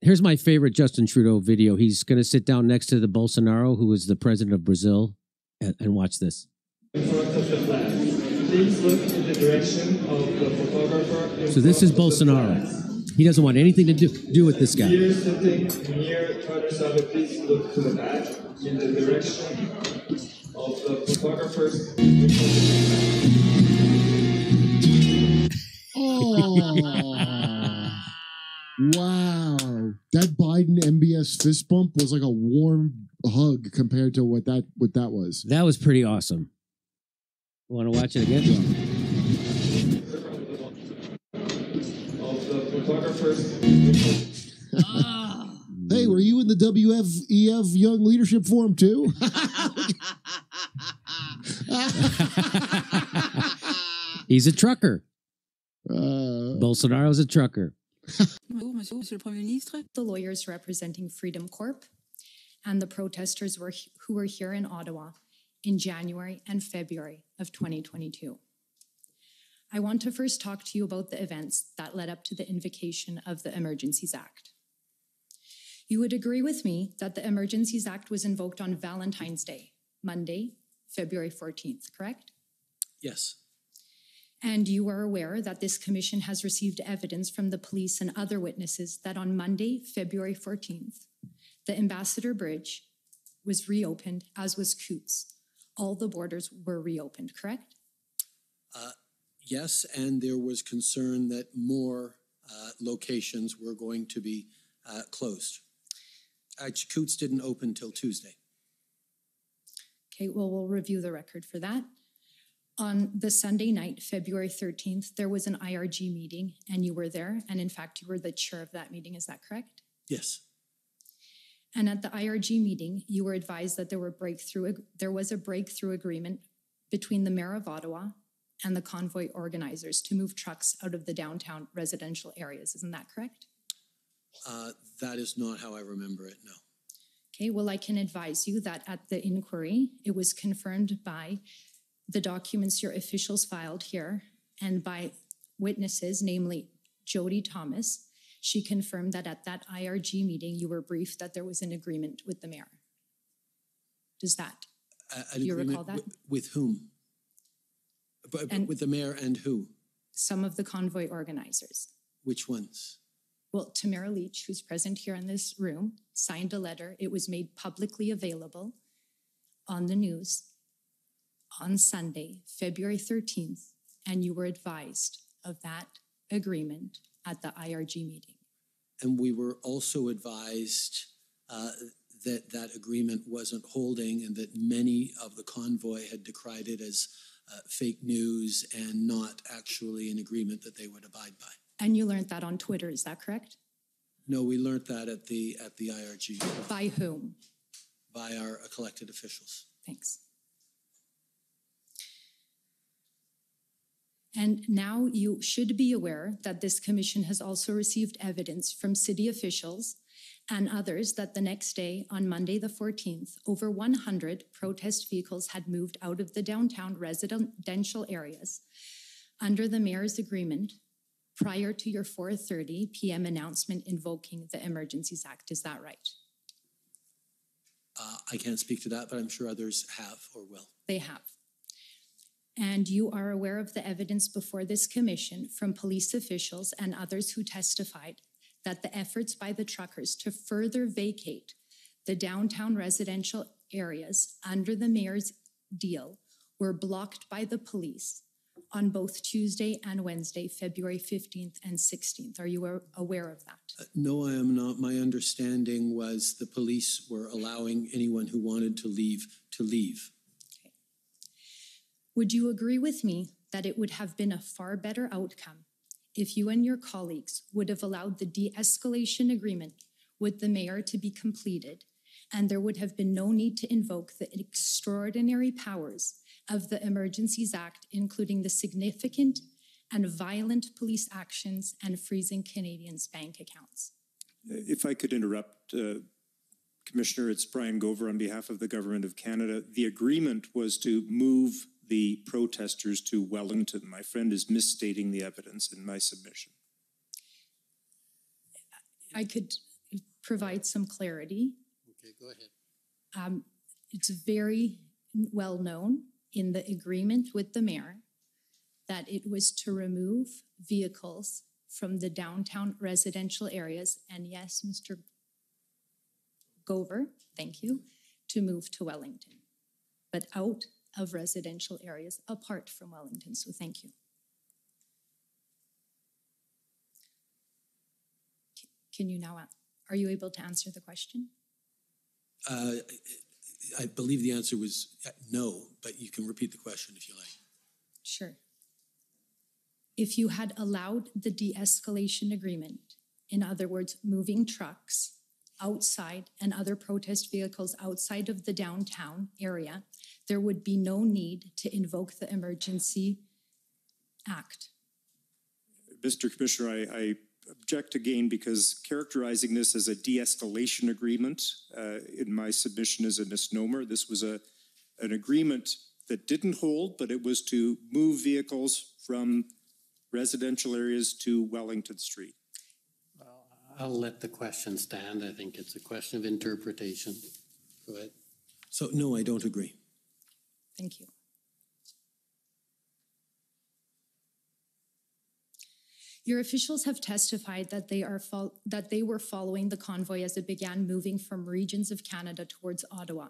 Here's my favorite Justin Trudeau video. He's going to sit down next to the Bolsonaro, who is the president of Brazil, and watch this. In front of the flag. Please look in the direction of the photographer. So this is Bolsonaro. He doesn't want anything to do with this guy. Here sitting near Protestor, please look to the back in the direction of the photographers. Oh, wow. That Biden MBS fist bump was like a warm hug compared to what that was. That was pretty awesome. Want to watch it again? Of the photographers. Hey, were you in the WFEF Young Leadership Forum too? He's a trucker. Bolsonaro's a trucker. The lawyers representing Freedom Corp and the protesters who were here in Ottawa in January and February of 2022. I want to first talk to you about the events that led up to the invocation of the Emergencies Act. You would agree with me that the Emergencies Act was invoked on Valentine's Day, Monday, February 14th, correct? Yes. And you are aware that this commission has received evidence from the police and other witnesses that on Monday, February 14th, the Ambassador Bridge was reopened, as was Coots. All the borders were reopened, correct? Yes, and there was concern that more locations were going to be closed. Coots didn't open till Tuesday. Okay, well, we'll review the record for that. On the Sunday night, February 13th, there was an IRG meeting, and you were there, and in fact, you were the chair of that meeting, is that correct? Yes. And at the IRG meeting, you were advised that there was a breakthrough agreement between the Mayor of Ottawa and the Convoy organizers to move trucks out of the downtown residential areas. Isn't that correct? That is not how I remember it, no. Okay, well, I can advise you that at the inquiry, it was confirmed by the documents your officials filed here and by witnesses, namely Jody Thomas. She confirmed that at that IRG meeting, you were briefed that there was an agreement with the mayor. Does that, do you recall that? With whom? With the mayor and who? Some of the Convoy organizers. Which ones? Well, Tamara Leach, who's present here in this room, signed a letter. It was made publicly available on the news on Sunday, February 13th, and you were advised of that agreement at the IRG meeting. And we were also advised that that agreement wasn't holding and that many of the convoy had decried it as fake news and not actually an agreement that they would abide by. And you learned that on Twitter, is that correct? No, we learned that at the IRG. By whom? By our elected officials. Thanks. And now you should be aware that this commission has also received evidence from city officials and others that the next day, on Monday the 14th, over 100 protest vehicles had moved out of the downtown residential areas under the mayor's agreement prior to your 4:30 p.m. announcement invoking the Emergencies Act. Is that right? I can't speak to that, but I'm sure others have or will. They have. And you are aware of the evidence before this commission from police officials and others who testified that the efforts by the truckers to further vacate the downtown residential areas under the mayor's deal were blocked by the police on both Tuesday and Wednesday, February 15th and 16th. Are you aware of that? No, I am not. My understanding was the police were allowing anyone who wanted to leave to leave. Okay. Would you agree with me that it would have been a far better outcome if you and your colleagues would have allowed the de-escalation agreement with the mayor to be completed, and there would have been no need to invoke the extraordinary powers of the Emergencies Act, including the significant and violent police actions and freezing Canadians' bank accounts? If I could interrupt, Commissioner, it's Brian Gover on behalf of the Government of Canada. The agreement was to move the protesters to Wellington. My friend is misstating the evidence in my submission. I could provide some clarity. Okay, go ahead. It's very well known in the agreement with the mayor that it was to remove vehicles from the downtown residential areas. And yes, Mr. Gover, thank you, to move to Wellington, but out of residential areas apart from Wellington. So thank you. Can you now, are you able to answer the question? I believe the answer was no, but you can repeat the question if you like. Sure. If you had allowed the de-escalation agreement, in other words, moving trucks outside and other protest vehicles outside of the downtown area, there would be no need to invoke the Emergency Act. Mr. Commissioner, I object again because characterizing this as a de-escalation agreement in my submission is a misnomer. This was an agreement that didn't hold, but it was to move vehicles from residential areas to Wellington Street. Well, I'll let the question stand. I think it's a question of interpretation. Go ahead. So, no, I don't agree. Thank you. Your officials have testified that they were following the convoy as it began moving from regions of Canada towards Ottawa.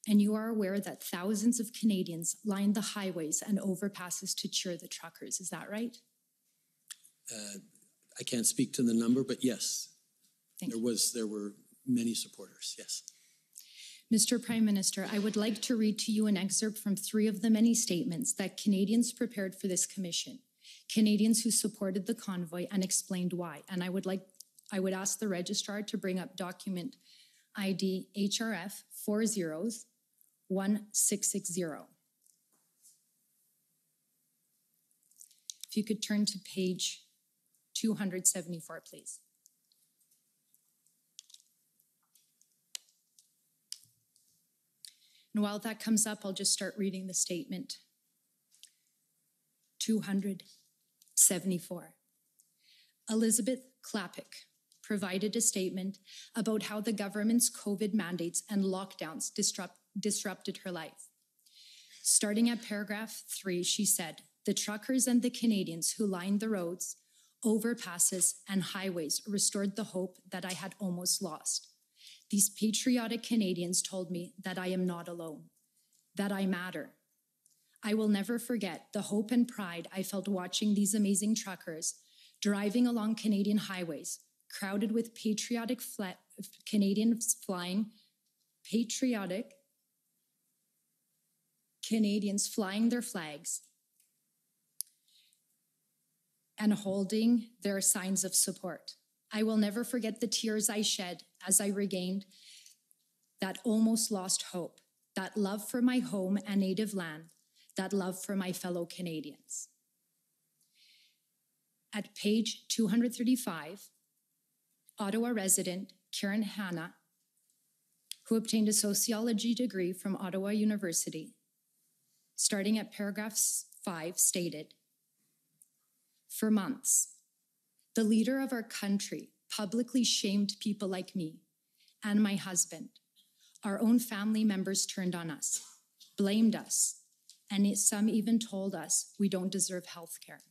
And you are aware that thousands of Canadians lined the highways and overpasses to cheer the truckers. Is that right? I can't speak to the number, but yes, Thank you. There were many supporters, yes. Mr. Prime Minister, I would like to read to you an excerpt from 3 of the many statements that Canadians prepared for this commission. Canadians who supported the convoy and explained why. And I would ask the registrar to bring up document ID HRF 401660. If you could turn to page 274, please. And while that comes up, I'll just start reading the statement. 274. Elizabeth Klapik provided a statement about how the government's COVID mandates and lockdowns disrupted her life. Starting at paragraph 3, she said, "The truckers and the Canadians who lined the roads, overpasses, and highways restored the hope that I had almost lost. These patriotic Canadians told me that I am not alone, that I matter. I will never forget the hope and pride I felt watching these amazing truckers driving along Canadian highways, crowded with patriotic Canadians flying their flags and holding their signs of support. I will never forget the tears I shed as I regained that almost lost hope, that love for my home and native land, that love for my fellow Canadians." At page 235, Ottawa resident Karen Hanna, who obtained a sociology degree from Ottawa University, starting at paragraph 5, stated, "For months, the leader of our country publicly shamed people like me and my husband. Our own family members turned on us, blamed us, and some even told us we don't deserve health care."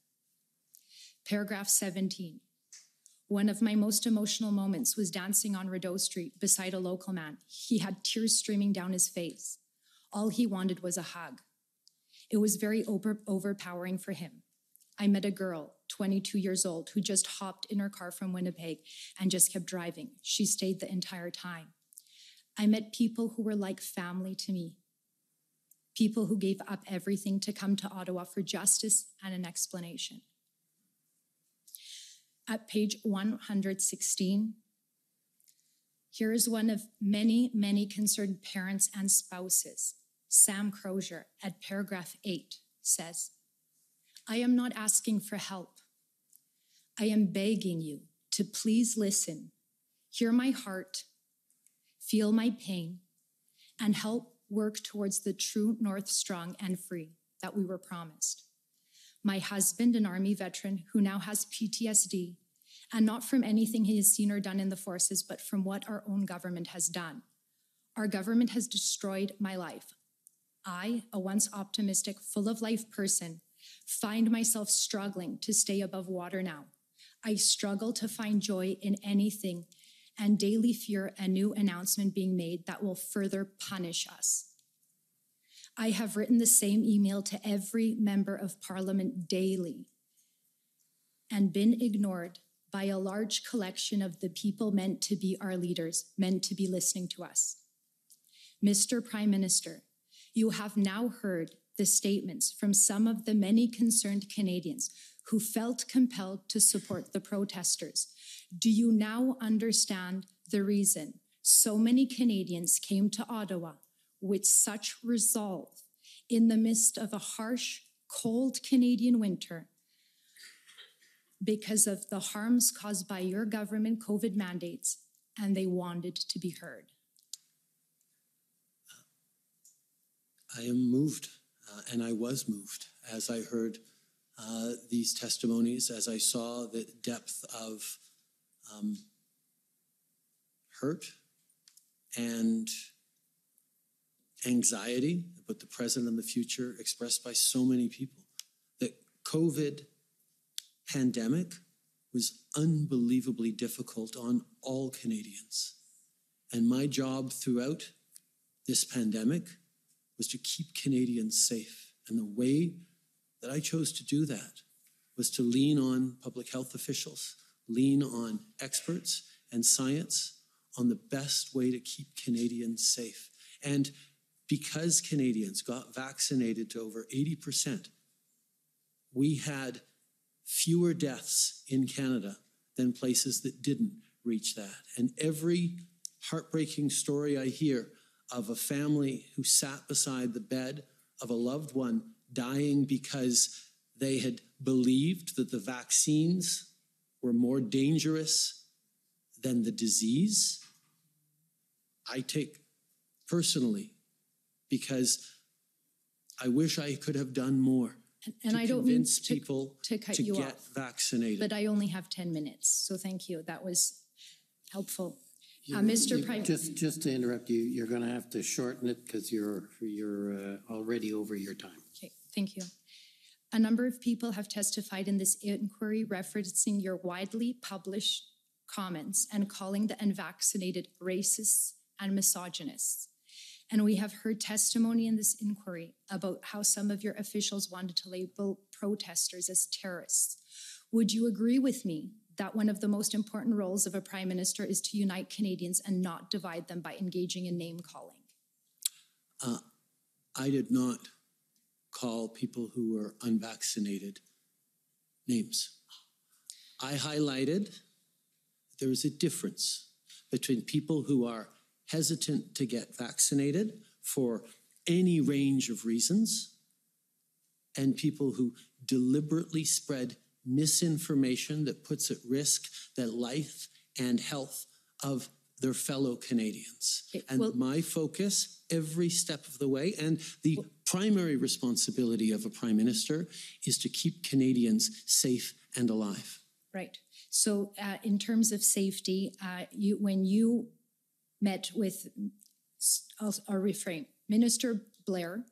Paragraph 17. "One of my most emotional moments was dancing on Rideau Street beside a local man. He had tears streaming down his face. All he wanted was a hug. It was very overpowering for him. I met a girl, 22 years old, who just hopped in her car from Winnipeg and just kept driving. She stayed the entire time. I met people who were like family to me. People who gave up everything to come to Ottawa for justice and an explanation." At page 116, here is one of many, many concerned parents and spouses. Sam Crozier at paragraph 8 says, "I am not asking for help. I am begging you to please listen, hear my heart, feel my pain, and help work towards the true North strong and free that we were promised. My husband, an Army veteran who now has PTSD and not from anything he has seen or done in the forces, but from what our own government has done. Our government has destroyed my life. I, a once optimistic, full of life person, find myself struggling to stay above water now. I struggle to find joy in anything and daily fear a new announcement being made that will further punish us. I have written the same email to every member of Parliament daily and been ignored by a large collection of the people meant to be our leaders, meant to be listening to us. Mr. Prime Minister, you have now heard the statements from some of the many concerned Canadians who felt compelled to support the protesters. Do you now understand the reason so many Canadians came to Ottawa with such resolve in the midst of a harsh, cold Canadian winter because of the harms caused by your government COVID mandates, and they wanted to be heard? I am moved, and I was moved as I heard these testimonies, as I saw the depth of hurt and anxiety about the present and the future expressed by so many people. The COVID pandemic was unbelievably difficult on all Canadians. And my job throughout this pandemic was to keep Canadians safe. And the way that I chose to do that was to lean on public health officials, lean on experts and science on the best way to keep Canadians safe. And because Canadians got vaccinated to over 80%, we had fewer deaths in Canada than places that didn't reach that. And every heartbreaking story I hear of a family who sat beside the bed of a loved one dying because they had believed that the vaccines were more dangerous than the disease, I take personally, because I wish I could have done more and to I don't mean convince people to cut to you get off, vaccinated. but I only have 10 minutes, so thank you. That was helpful. Mr. Prime, just to interrupt you, you're going to have to shorten it because you're already over your time. Okay, thank you. A number of people have testified in this inquiry referencing your widely published comments and calling the unvaccinated racists and misogynists. And we have heard testimony in this inquiry about how some of your officials wanted to label protesters as terrorists. Would you agree with me that one of the most important roles of a prime minister is to unite Canadians and not divide them by engaging in name calling? I did not call people who were unvaccinated names. I highlighted there is a difference between people who are hesitant to get vaccinated for any range of reasons and people who deliberately spread misinformation that puts at risk the life and health of their fellow Canadians. And my focus every step of the way, and the primary responsibility of a prime minister, is to keep Canadians safe and alive. Right. So in terms of safety, when you met with, I'll reframe, Minister Blair,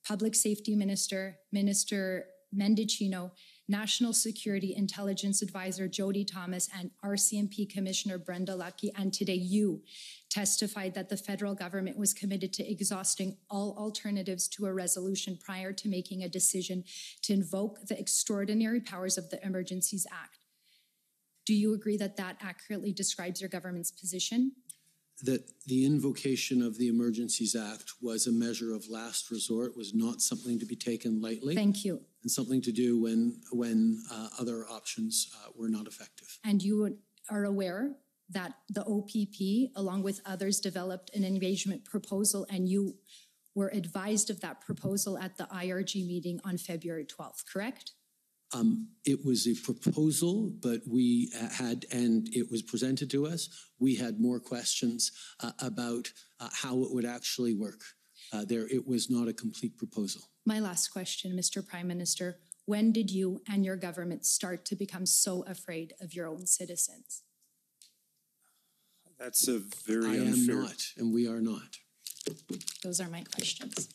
Public Safety Minister, Minister Mendicino, National Security Intelligence Advisor Jody Thomas, and RCMP Commissioner Brenda Lucki, and today you testified that the federal government was committed to exhausting all alternatives to a resolution prior to making a decision to invoke the extraordinary powers of the Emergencies Act. Do you agree that that accurately describes your government's position? That the invocation of the Emergencies Act was a measure of last resort, was not something to be taken lightly. Thank you. And something to do when other options were not effective. And you are aware that the OPP, along with others, developed an engagement proposal, and you were advised of that proposal at the IRG meeting on February 12th, correct? It was a proposal, but we had, and it was presented to us, we had more questions about how it would actually work. It was not a complete proposal. My last question, Mr. Prime Minister, When did you and your government start to become so afraid of your own citizens? That's a very I am unfair. not, and we are not. Those are my questions.